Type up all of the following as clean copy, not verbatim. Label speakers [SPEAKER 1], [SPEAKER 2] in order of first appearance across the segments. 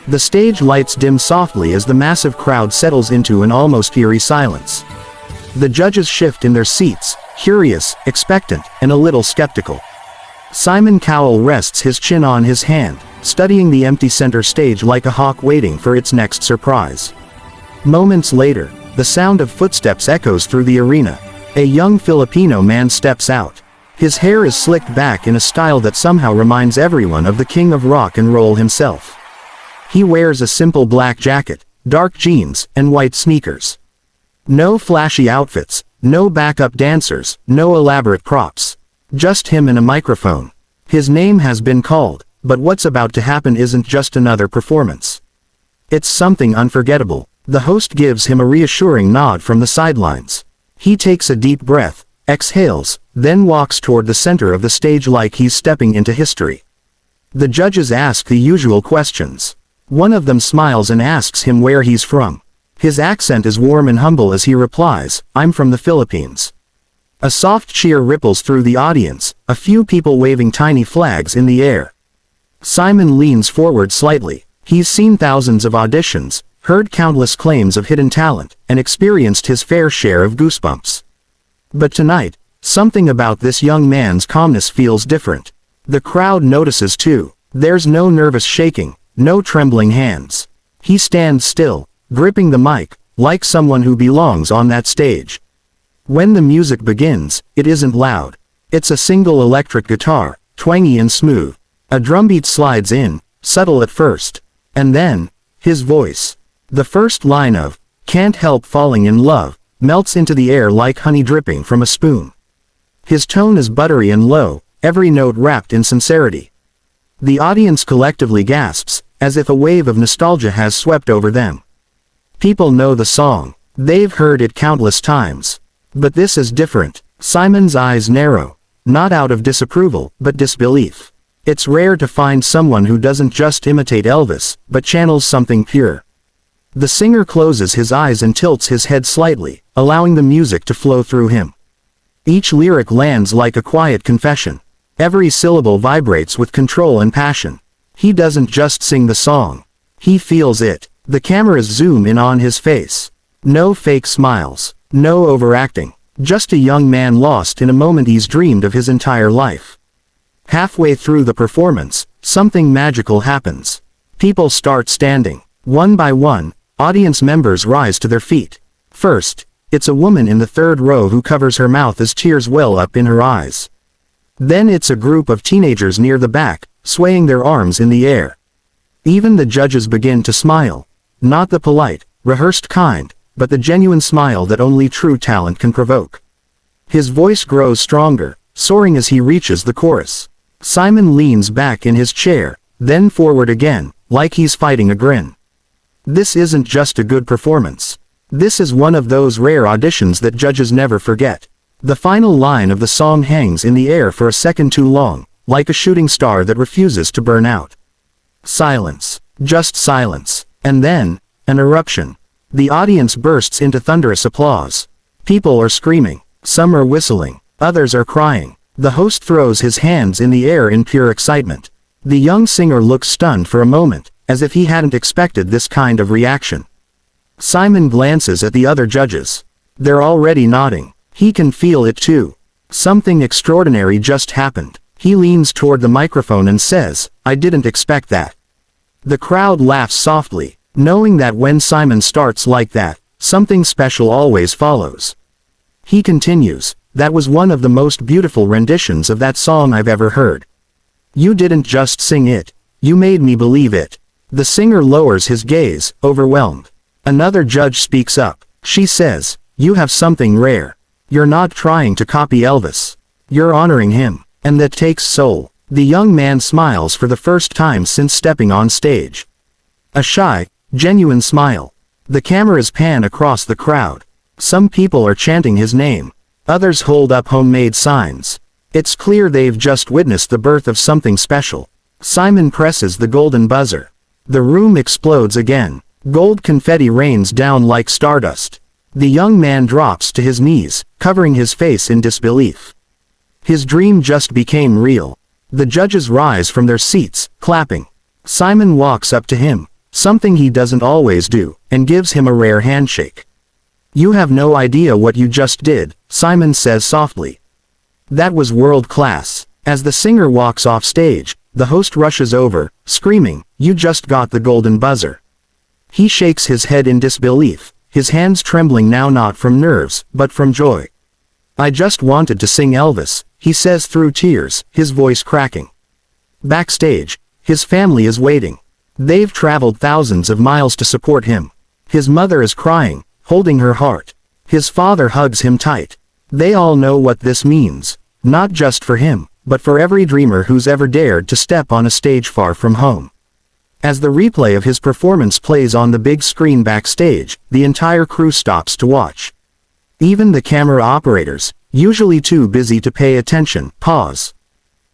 [SPEAKER 1] The stage lights dim softly as the massive crowd settles into an almost eerie silence. The judges shift in their seats, curious, expectant, and a little skeptical. Simon Cowell rests his chin on his hand, studying the empty center stage like a hawk waiting for its next surprise. Moments later, the sound of footsteps echoes through the arena. A young Filipino man steps out. His hair is slicked back in a style that somehow reminds everyone of the king of rock and roll himself. He wears a simple black jacket, dark jeans, and white sneakers. No flashy outfits, no backup dancers, no elaborate props. Just him and a microphone. His name has been called, but what's about to happen isn't just another performance. It's something unforgettable. The host gives him a reassuring nod from the sidelines. He takes a deep breath, exhales, then walks toward the center of the stage like he's stepping into history. The judges ask the usual questions. One of them smiles and asks him where he's from. His accent is warm and humble as he replies, "I'm from the Philippines." A soft cheer ripples through the audience, a few people waving tiny flags in the air. Simon leans forward slightly. He's seen thousands of auditions, heard countless claims of hidden talent, and experienced his fair share of goosebumps. But tonight, something about this young man's calmness feels different. The crowd notices too. There's no nervous shaking, no trembling hands. He stands still, gripping the mic, like someone who belongs on that stage. When the music begins, it isn't loud. It's a single electric guitar, twangy and smooth. A drumbeat slides in, subtle at first. And then, his voice. The first line of, "Can't Help Falling in Love," melts into the air like honey dripping from a spoon. His tone is buttery and low, every note wrapped in sincerity. The audience collectively gasps, as if a wave of nostalgia has swept over them. People know the song. They've heard it countless times. But this is different. Simon's eyes narrow. Not out of disapproval, but disbelief. It's rare to find someone who doesn't just imitate Elvis, but channels something pure. The singer closes his eyes and tilts his head slightly, allowing the music to flow through him. Each lyric lands like a quiet confession. Every syllable vibrates with control and passion. He doesn't just sing the song. He feels it. The cameras zoom in on his face. No fake smiles. No overacting. Just a young man lost in a moment he's dreamed of his entire life. Halfway through the performance, something magical happens. People start standing. One by one, audience members rise to their feet. First, it's a woman in the third row who covers her mouth as tears well up in her eyes. Then it's a group of teenagers near the back, swaying their arms in the air. Even the judges begin to smile. Not the polite, rehearsed kind, but the genuine smile that only true talent can provoke. His voice grows stronger, soaring as he reaches the chorus. Simon leans back in his chair, then forward again, like he's fighting a grin. This isn't just a good performance. This is one of those rare auditions that judges never forget. The final line of the song hangs in the air for a second too long, like a shooting star that refuses to burn out. Silence. Just silence. And then, an eruption. The audience bursts into thunderous applause. People are screaming. Some are whistling. Others are crying. The host throws his hands in the air in pure excitement. The young singer looks stunned for a moment, as if he hadn't expected this kind of reaction. Simon glances at the other judges. They're already nodding. He can feel it too. Something extraordinary just happened. He leans toward the microphone and says, "I didn't expect that." The crowd laughs softly, knowing that when Simon starts like that, something special always follows. He continues, "That was one of the most beautiful renditions of that song I've ever heard. You didn't just sing it. You made me believe it." The singer lowers his gaze, overwhelmed. Another judge speaks up. She says, "You have something rare. You're not trying to copy Elvis. You're honoring him. And that takes soul." The young man smiles for the first time since stepping on stage. A shy, genuine smile. The cameras pan across the crowd. Some people are chanting his name. Others hold up homemade signs. It's clear they've just witnessed the birth of something special. Simon presses the golden buzzer. The room explodes again. Gold confetti rains down like stardust. The young man drops to his knees, covering his face in disbelief. His dream just became real. The judges rise from their seats, clapping. Simon walks up to him, something he doesn't always do, and gives him a rare handshake. "You have no idea what you just did," Simon says softly. "That was world class." As the singer walks off stage, the host rushes over, screaming, "You just got the golden buzzer." He shakes his head in disbelief, his hands trembling now not from nerves, but from joy. "I just wanted to sing Elvis," he says through tears, his voice cracking. Backstage, his family is waiting. They've traveled thousands of miles to support him. His mother is crying, holding her heart. His father hugs him tight. They all know what this means, not just for him, but for every dreamer who's ever dared to step on a stage far from home. As the replay of his performance plays on the big screen backstage, the entire crew stops to watch. Even the camera operators, usually too busy to pay attention, pause.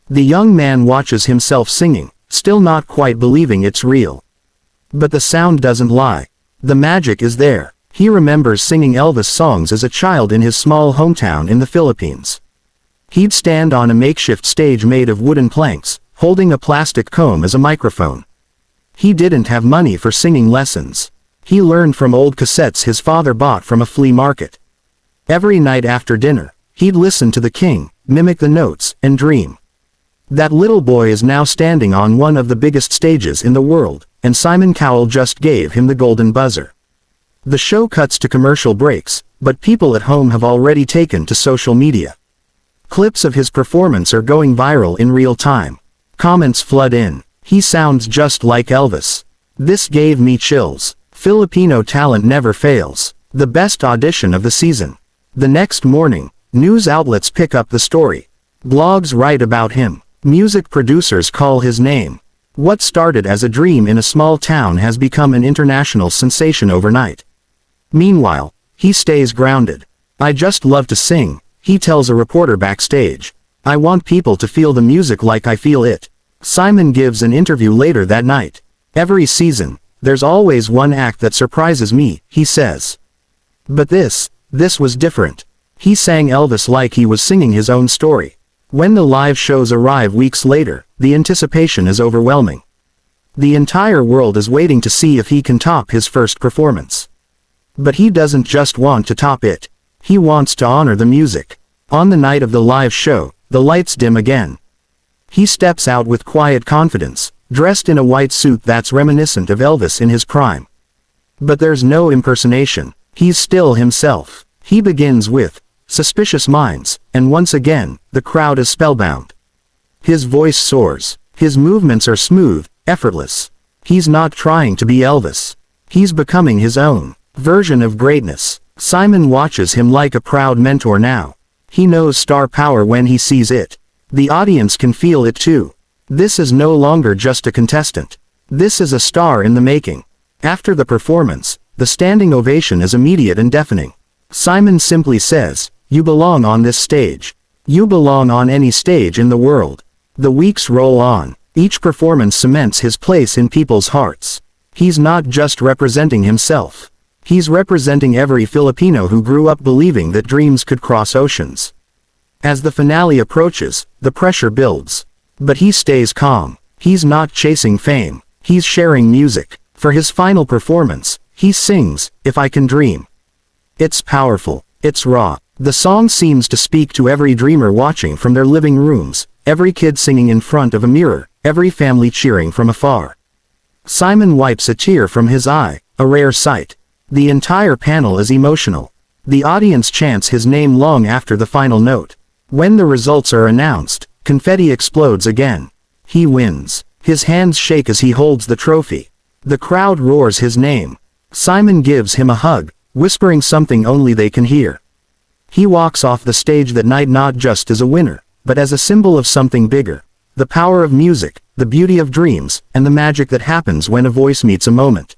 [SPEAKER 1] The young man watches himself singing, still not quite believing it's real. But the sound doesn't lie. The magic is there. He remembers singing Elvis songs as a child in his small hometown in the Philippines. He'd stand on a makeshift stage made of wooden planks, holding a plastic comb as a microphone. He didn't have money for singing lessons. He learned from old cassettes his father bought from a flea market. Every night after dinner, he'd listen to the king, mimic the notes, and dream. That little boy is now standing on one of the biggest stages in the world, and Simon Cowell just gave him the golden buzzer. The show cuts to commercial breaks, but people at home have already taken to social media. Clips of his performance are going viral in real time. Comments flood in. "He sounds just like Elvis. This gave me chills. Filipino talent never fails. The best audition of the season." The next morning, news outlets pick up the story. Blogs write about him. Music producers call his name. What started as a dream in a small town has become an international sensation overnight. Meanwhile, he stays grounded. "I just love to sing," he tells a reporter backstage. "I want people to feel the music like I feel it." Simon gives an interview later that night. "Every season, there's always one act that surprises me," he says. But this was different. He sang Elvis like he was singing his own story. When the live shows arrive weeks later, the anticipation is overwhelming. The entire world is waiting to see if he can top his first performance. But he doesn't just want to top it. He wants to honor the music. On the night of the live show, the lights dim again. He steps out with quiet confidence, dressed in a white suit that's reminiscent of Elvis in his prime. But there's no impersonation. He's still himself. He begins with "Suspicious Minds," and once again, the crowd is spellbound. His voice soars. His movements are smooth, effortless. He's not trying to be Elvis. He's becoming his own version of greatness. Simon watches him like a proud mentor now. He knows star power when he sees it. The audience can feel it too. This is no longer just a contestant. This is a star in the making. After the performance, the standing ovation is immediate and deafening. Simon simply says, "You belong on this stage. You belong on any stage in the world." The weeks roll on. Each performance cements his place in people's hearts. He's not just representing himself. He's representing every Filipino who grew up believing that dreams could cross oceans. As the finale approaches, the pressure builds. But he stays calm. He's not chasing fame. He's sharing music. For his final performance, he sings, "If I Can Dream." It's powerful. It's raw. The song seems to speak to every dreamer watching from their living rooms, every kid singing in front of a mirror, every family cheering from afar. Simon wipes a tear from his eye, a rare sight. The entire panel is emotional. The audience chants his name long after the final note. When the results are announced, confetti explodes again. He wins. His hands shake as he holds the trophy. The crowd roars his name. Simon gives him a hug, whispering something only they can hear. He walks off the stage that night not just as a winner, but as a symbol of something bigger. The power of music, the beauty of dreams, and the magic that happens when a voice meets a moment.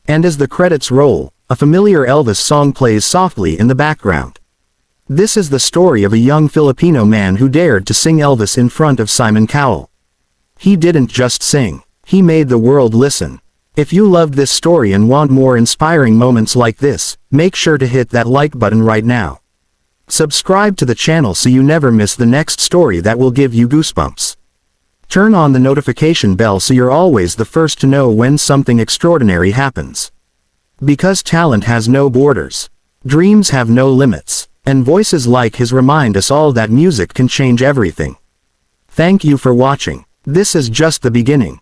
[SPEAKER 1] And as the credits roll, a familiar Elvis song plays softly in the background. This is the story of a young Filipino man who dared to sing Elvis in front of Simon Cowell. He didn't just sing. He made the world listen. If you loved this story and want more inspiring moments like this, make sure to hit that like button right now. Subscribe to the channel so you never miss the next story that will give you goosebumps. Turn on the notification bell so you're always the first to know when something extraordinary happens. Because talent has no borders. Dreams have no limits. And voices like his remind us all that music can change everything. Thank you for watching. This is just the beginning.